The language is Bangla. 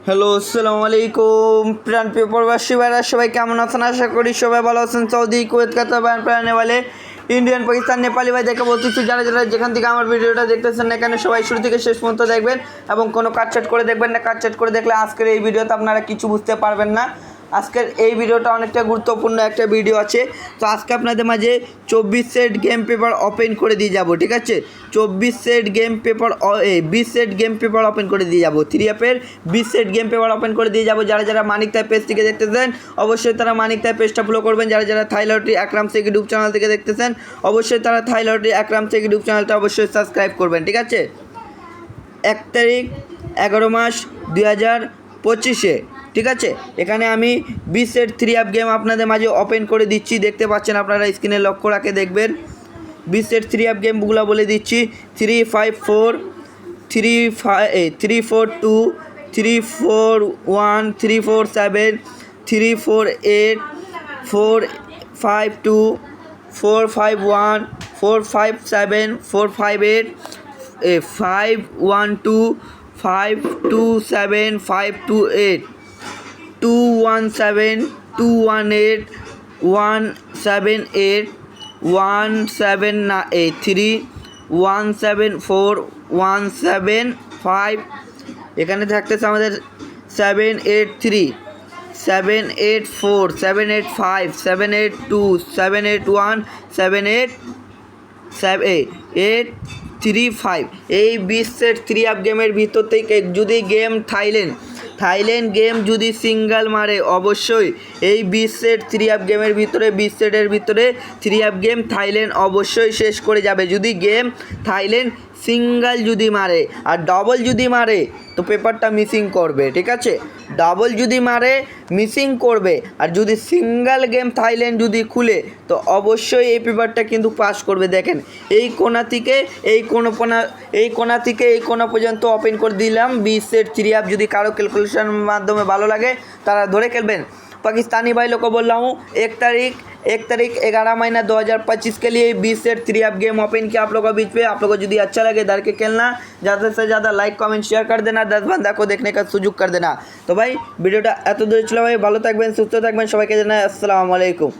হ্যালো, আসসালামু আলাইকুম প্রাণ প্রিয় প্রবাসী ভাইরা, সবাই কেমন আছেন? আশা করি সবাই ভালো আছেন। সৌদি, কুয়েত, কাতার, প্রাণে वाले ইন্ডিয়ান, পাকিস্তান, নেপালি ভাই দেখে বলতেছি, যারা যারা যেখান থেকে আমার ভিডিওটা দেখতেছেন এখানে সবাই শুরু থেকে শেষ পর্যন্ত দেখবেন এবং কোনো কাটছাট করে দেখবেন না। কাটছাট করে দেখলে আজকের এই ভিডিওতে আপনারা কিছু বুঝতে পারবেন না। আজকের এই ভিডিওটা অনেকটা গুরুত্বপূর্ণ একটা ভিডিও আছে। তো আজকে আপনাদের মাঝে 24 সেট গেম পেপার ওপেন করে দিয়ে যাব, ঠিক আছে? 24 set game paper 20 set game paper open করে দিয়ে যাব। 3 অ্যাপের 20 সেট গেম পেপার ওপেন করে দিয়ে যাব। যারা যারা মানিক তাই পেজ থেকে দেখতেছেন অবশ্যই তারা মানিক তাই পেজটা ফলো করবেন। যারা যারা থাই লটারি আকরাম শেখ ইউটিউব চ্যানেল থেকে দেখতেছেন অবশ্যই তারা থাই লটারি আকরাম শেখ ইউটিউব চ্যানেলটা অবশ্যই সাবস্ক্রাইব করবেন, ঠিক আছে? 1 তারিখ 11 মাস 2025, ঠিক আছে? এখানে আমি 20 সেট 3 অ্যাপ গেম আপনাদের মাঝে ওপেন করে দিচ্ছি, দেখতে পাচ্ছেন আপনারা স্ক্রিনে লক্ষ্য রাখে দেখবেন। 20 সেট 3 অ্যাপ গেমগুলো বলে দিচ্ছি: 354, 342, 341, 347, 348, 452, 451, 457, 458, 512, 527, 528, 217, 218, 178, 173, 174, 175। এখানে থাকতেছে আমাদের 783, 784, 785, 782, 781, 783, এই 20 সেট 3 অ্যাপ গেমের ভিতর থেকে যদি গেম থাইল্যান্ড গেম যদি সিঙ্গেল মারে অবশ্যই এই 20 সেট 3 অ্যাপ গেমের ভিতরে 20 সেটের ভিতরে 3 অ্যাপ গেম থাইল্যান্ড অবশ্যই শেষ করে যাবে। যদি গেম থাইল্যান্ড সিঙ্গেল যদি মারে আর ডবল যদি মারে তো পেপারটা মিসিং করবে, ঠিক আছে? ডাবল যদি মারে মিসিং করবে, আর যদি সিঙ্গেল গেম থাইল্যান্ড যদি খুলে তো অবশ্যই এই পেপারটা কিন্তু পাস করবে। দেখেন এই কোণা থেকে এই কোণা থেকে এই কোণা পর্যন্ত ওপেন করে দিলাম 20 सेट 3 ऐप। যদি কারো ক্যালকুলেশন মাধ্যমে ভালো লাগে তারা ধরে খেলবেন। पाकिस्तानी भाई लोग को बोल रहा हूँ 1 तारीख 11 महीना 2025 के लिए 20 सेट 3 ऐप गेम ओपन किया आप लोगों के बीच पे। आप लोगों को यदि अच्छा लगे धर के खेलना, ज़्यादा से ज़्यादा लाइक कमेंट शेयर कर देना, 10 बंदा को देखने का सुযোগ कर देना। तो भाई ভিডিওটা এত দূর ছিল ভাই, ভালো থাকবেন, সুস্থ থাকবেন, সবাইকে জানাই আসসালামু আলাইকুম।